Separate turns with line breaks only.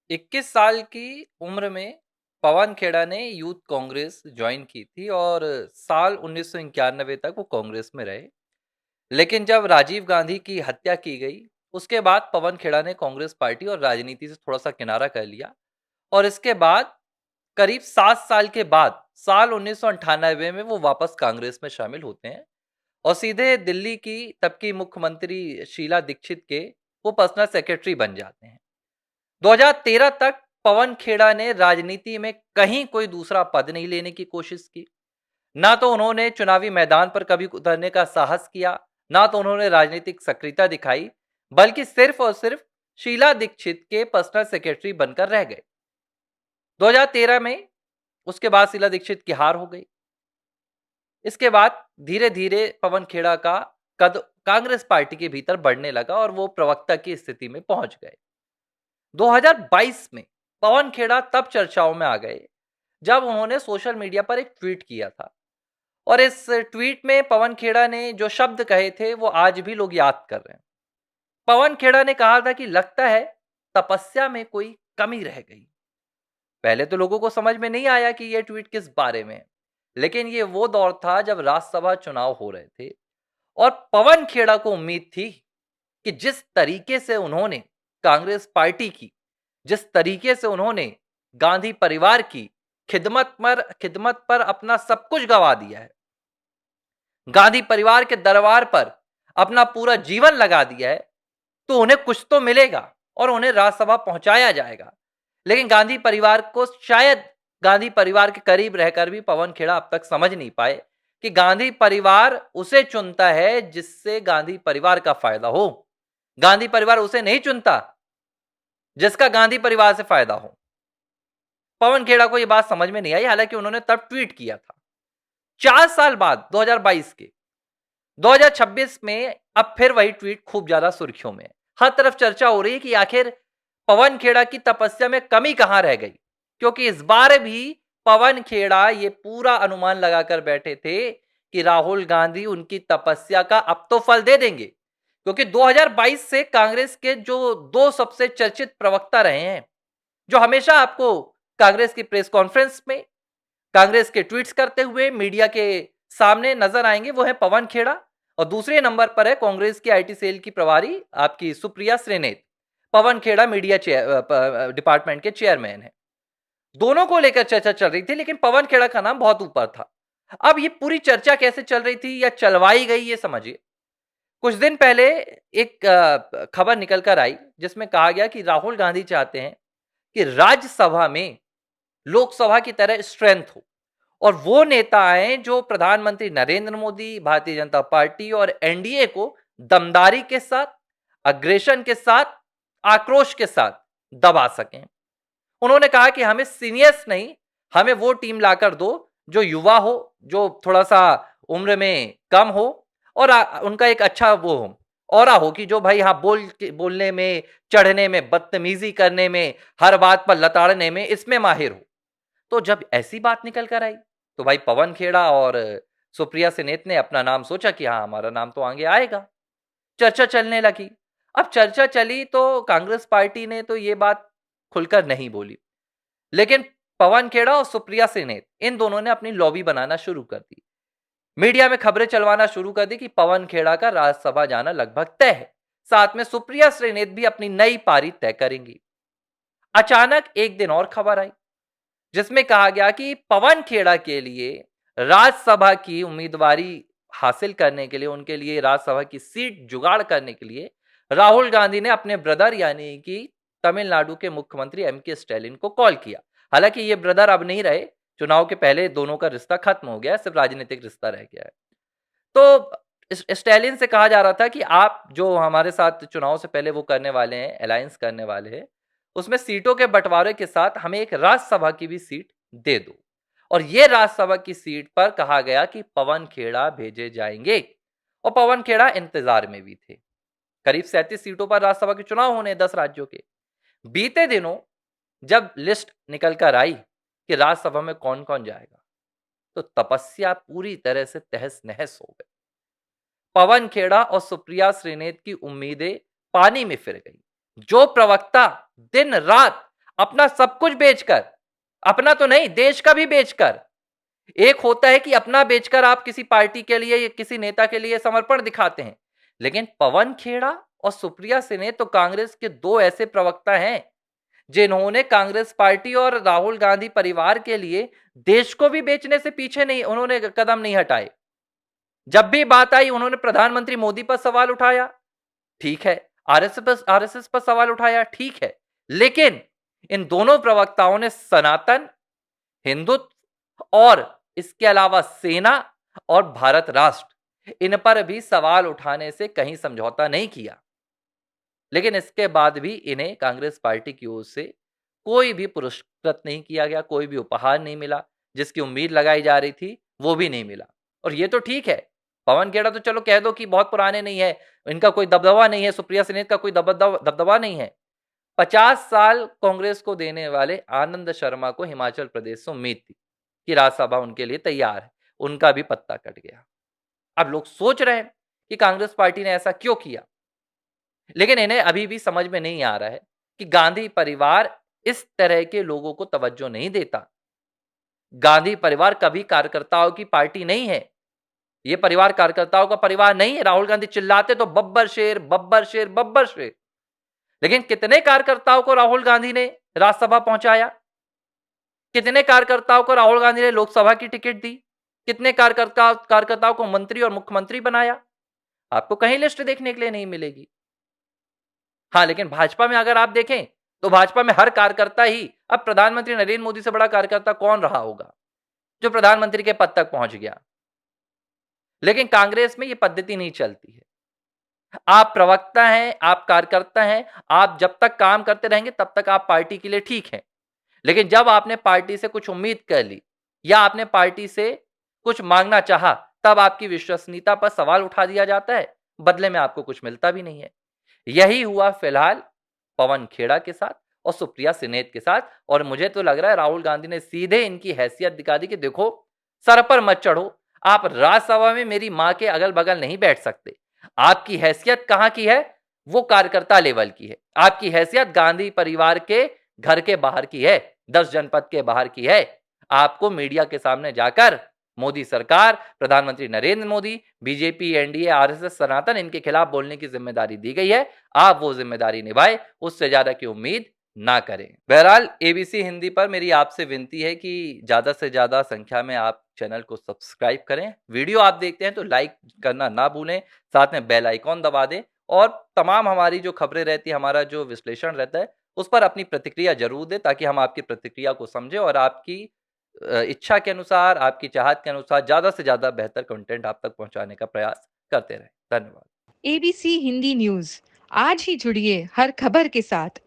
21 साल की उम्र में पवन खेड़ा ने यूथ कांग्रेस ज्वाइन की थी और साल 1991 तक वो कांग्रेस में रहे। लेकिन जब राजीव गांधी की हत्या की गई, उसके बाद पवन खेड़ा ने कांग्रेस पार्टी और राजनीति से थोड़ा सा किनारा कर लिया। और इसके बाद करीब 7 साल के बाद साल 1998 में वो वापस कांग्रेस में शामिल होते हैं और सीधे दिल्ली की तब की मुख्यमंत्री शीला दीक्षित के वो पर्सनल सेक्रेटरी बन जाते हैं। 2013 तक पवन खेड़ा ने राजनीति में कहीं कोई दूसरा पद नहीं लेने की कोशिश की। ना तो उन्होंने चुनावी मैदान पर कभी उतरने का साहस किया, ना तो उन्होंने राजनीतिक सक्रियता दिखाई, बल्कि सिर्फ और सिर्फ शीला दीक्षित के पर्सनल सेक्रेटरी बनकर रह गए। 2013 में उसके बाद शीला दीक्षित की हार हो गई। इसके बाद धीरे धीरे पवन खेड़ा का कद कांग्रेस पार्टी के भीतर बढ़ने लगा और वो प्रवक्ता की स्थिति में पहुंच गए। 2022 में पवन खेड़ा तब चर्चाओं में आ गए जब उन्होंने सोशल मीडिया पर एक ट्वीट किया था। और इस ट्वीट में पवन खेड़ा ने जो शब्द कहे थे वो आज भी लोग याद कर रहे हैं। पवन खेड़ा ने कहा था कि लगता है तपस्या में कोई कमी रह गई। पहले तो लोगों को समझ में नहीं आया कि यह ट्वीट किस बारे में है, लेकिन ये वो दौर था जब राज्यसभा चुनाव हो रहे थे और पवन खेड़ा को उम्मीद थी कि जिस तरीके से उन्होंने कांग्रेस पार्टी की, जिस तरीके से उन्होंने गांधी परिवार की खिदमत पर अपना सब कुछ गंवा दिया है, गांधी परिवार के दरबार पर अपना पूरा जीवन लगा दिया है, तो उन्हें कुछ तो मिलेगा और उन्हें राज्यसभा पहुंचाया जाएगा। लेकिन गांधी परिवार को शायद गांधी परिवार के करीब रहकर भी पवन खेड़ा अब तक समझ नहीं पाए कि गांधी परिवार उसे चुनता है जिससे गांधी परिवार का फायदा हो। गांधी परिवार उसे नहीं चुनता जिसका गांधी परिवार से फायदा हो। पवन खेड़ा को यह बात समझ में नहीं आई, हालांकि उन्होंने तब ट्वीट किया था। 4 साल बाद 2022 के 2026 में अब फिर वही ट्वीट खूब ज्यादा सुर्खियों में है। हर तरफ चर्चा हो रही है कि आखिर पवन खेड़ा की तपस्या में कमी कहां रह गई, क्योंकि इस बार भी पवन खेड़ा ये पूरा अनुमान लगाकर बैठे थे कि राहुल गांधी उनकी तपस्या का अब तो फल दे देंगे, क्योंकि 2022 से कांग्रेस के जो दो सबसे चर्चित प्रवक्ता रहे हैं, जो हमेशा आपको कांग्रेस की प्रेस कॉन्फ्रेंस में कांग्रेस के ट्वीट्स करते हुए मीडिया के सामने नजर आएंगे, वो है पवन खेड़ा। और दूसरे नंबर पर है कांग्रेस की आईटी सेल की प्रभारी आपकी सुप्रिया श्रीनेत। पवन खेड़ा मीडिया डिपार्टमेंट के चेयरमैन है। दोनों को लेकर चर्चा चल रही थी, लेकिन पवन खेड़ा का नाम बहुत ऊपर था। अब ये पूरी चर्चा कैसे चल रही थी या चलवाई गई, ये समझिए। कुछ दिन पहले एक खबर निकल कर आई जिसमें कहा गया कि राहुल गांधी चाहते हैं कि राज्यसभा में लोकसभा की तरह स्ट्रेंथ हो और वो नेता आए जो प्रधानमंत्री नरेंद्र मोदी, भारतीय जनता पार्टी और एनडीए को दमदारी के साथ, अग्रेशन के साथ, आक्रोश के साथ दबा सकें। उन्होंने कहा कि हमें सीनियर्स नहीं, हमें वो टीम लाकर दो जो युवा हो, जो थोड़ा सा उम्र में कम हो और उनका एक अच्छा वो हो, ऑरा हो कि जो भाई हाँ बोलने में, चढ़ने में, बदतमीजी करने में, हर बात पर लताड़ने में, इसमें माहिर हो। तो जब ऐसी बात निकल कर आई तो भाई पवन खेड़ा और सुप्रिया सेनेत ने अपना नाम सोचा कि हाँ हमारा नाम तो आगे आएगा। चर्चा चलने लगी। अब चर्चा चली तो कांग्रेस पार्टी ने तो ये बात खुलकर नहीं बोली, लेकिन पवन खेड़ा और सुप्रिया सेनेत इन दोनों ने अपनी लॉबी बनाना शुरू कर दी। मीडिया में खबरें चलवाना शुरू कर दी कि पवन खेड़ा का राज्यसभा जाना लगभग तय है। साथ में सुप्रिया सेनेत भी अपनी नई पारी तय करेंगी। अचानक एक दिन और खबर आई जिसमें कहा गया कि पवन खेड़ा के लिए राज्यसभा की उम्मीदवारी हासिल करने के लिए, उनके लिए राज्यसभा की सीट जुगाड़ करने के लिए राहुल गांधी ने अपने ब्रदर यानी कि तमिलनाडु के मुख्यमंत्री एमके स्टैलिन को कॉल किया। हालांकि ये ब्रदर अब नहीं रहे, चुनाव के पहले दोनों का रिश्ता खत्म हो गया है, सिर्फ राजनीतिक रिश्ता रह गया है। तो स्टैलिन से कहा जा रहा था कि आप जो हमारे साथ चुनाव से पहले वो करने वाले हैं, अलायंस करने वाले हैं, उसमें सीटों के बंटवारे के साथ हमें एक राज्यसभा की भी सीट दे दो। और ये राज्यसभा की सीट पर कहा गया कि पवन खेड़ा भेजे जाएंगे और पवन खेड़ा इंतजार में भी थे। करीब 37 सीटों पर राज्यसभा के चुनाव होने 10 राज्यों के। बीते दिनों जब लिस्ट निकल कर आई कि राज्यसभा में कौन कौन जाएगा, तो तपस्या पूरी तरह से तहस नहस हो गई। पवन खेड़ा और सुप्रिया श्रीनेत की उम्मीदें पानी में फिर गई। जो प्रवक्ता दिन रात अपना सब कुछ बेचकर, अपना तो नहीं, देश का भी बेचकर। एक होता है कि अपना बेचकर आप किसी पार्टी के लिए या किसी नेता के लिए समर्पण दिखाते हैं, लेकिन पवन खेड़ा और सुप्रिया सेन तो कांग्रेस के दो ऐसे प्रवक्ता हैं जिन्होंने कांग्रेस पार्टी और राहुल गांधी परिवार के लिए देश को भी बेचने से पीछे नहीं, उन्होंने कदम नहीं हटाए। जब भी बात आई उन्होंने प्रधानमंत्री मोदी पर सवाल उठाया, ठीक है, आरएसएस पर सवाल उठाया, ठीक है, लेकिन इन दोनों प्रवक्ताओं ने सनातन, हिंदुत्व और इसके अलावा सेना और भारत राष्ट्र, इन पर भी सवाल उठाने से कहीं समझौता नहीं किया। लेकिन इसके बाद भी इन्हें कांग्रेस पार्टी की ओर से कोई भी पुरस्कृत नहीं किया गया, कोई भी उपहार नहीं मिला, जिसकी उम्मीद लगाई जा रही थी वो भी नहीं मिला। और ये तो ठीक है, पवन खेड़ा तो चलो कह दो कि बहुत पुराने नहीं है, इनका कोई दबदबा नहीं है, सुप्रिया सेन का कोई दबदबा नहीं है। 50 साल कांग्रेस को देने वाले आनंद शर्मा को हिमाचल प्रदेश से उम्मीद थी कि राज्यसभा उनके लिए तैयार है, उनका भी पत्ता कट गया। अब लोग सोच रहे हैं कि कांग्रेस पार्टी ने ऐसा क्यों किया, लेकिन इन्हें अभी भी समझ में नहीं आ रहा है कि गांधी परिवार इस तरह के लोगों को तवज्जो नहीं देता। गांधी परिवार कभी कार्यकर्ताओं की पार्टी नहीं है, यह परिवार कार्यकर्ताओं का परिवार नहीं है। राहुल गांधी चिल्लाते तो बब्बर शेर, बब्बर शेर, बब्बर शेर, लेकिन कितने कार्यकर्ताओं को राहुल गांधी ने राज्यसभा पहुंचाया, कितने कार्यकर्ताओं को राहुल गांधी ने लोकसभा की टिकट दी, कितने कार्यकर्ताओं को मंत्री और मुख्यमंत्री बनाया, आपको कहीं लिस्ट देखने के लिए नहीं मिलेगी। हाँ, लेकिन भाजपा में अगर आप देखें तो भाजपा में हर कार्यकर्ता ही, अब प्रधानमंत्री नरेंद्र मोदी से बड़ा कार्यकर्ता कौन रहा होगा जो प्रधानमंत्री के पद तक पहुंच गया। लेकिन कांग्रेस में यह पद्धति नहीं चलती है। आप प्रवक्ता हैं, आप कार्यकर्ता हैं, आप जब तक काम करते रहेंगे तब तक आप पार्टी के लिए ठीक हैं, लेकिन जब आपने पार्टी से कुछ उम्मीद कर ली या आपने पार्टी से कुछ मांगना चाहा, तब आपकी विश्वसनीयता पर सवाल उठा दिया जाता है, बदले में आपको कुछ मिलता भी नहीं है। यही हुआ फिलहाल पवन खेड़ा के साथ और सुप्रिया सेन के साथ, और मुझे तो लग रहा है राहुल गांधी ने सीधे इनकी हैसियत दिखा दी कि देखो, सर पर मत चढ़ो, आप राज्यसभा में मेरी मां के अगल बगल नहीं बैठ सकते। आपकी हैसियत कहां की है, वो कार्यकर्ता लेवल की है। आपकी हैसियत गांधी परिवार के घर के बाहर की है, 10 जनपद के बाहर की है। आपको मीडिया के सामने जाकर मोदी सरकार, प्रधानमंत्री Narendra Modi, BJP, NDA, RSS, सनातन, इनके खिलाफ बोलने की जिम्मेदारी दी गई है। आप वो जिम्मेदारी निभाएं, उससे ज्यादा की उम्मीद ना करें। बहरहाल एबीसी हिंदी पर मेरी आपसे विनती है कि ज्यादा से ज्यादा संख्या में आप चैनल को सब्सक्राइब करें। वीडियो आप देखते हैं तो लाइक करना ना भूलें, साथ में बेल आइकॉन दबा दें, और तमाम हमारी जो खबरें रहती है, हमारा जो विश्लेषण रहता है, उस पर अपनी प्रतिक्रिया जरूर दें, ताकि हम आपकी प्रतिक्रिया को समझें और आपकी इच्छा के अनुसार, आपकी चाहत के अनुसार ज्यादा से ज्यादा बेहतर कंटेंट आप तक पहुंचाने का प्रयास करते रहें। धन्यवाद।
एबीसी हिंदी न्यूज, आज ही जुड़िए हर खबर के साथ।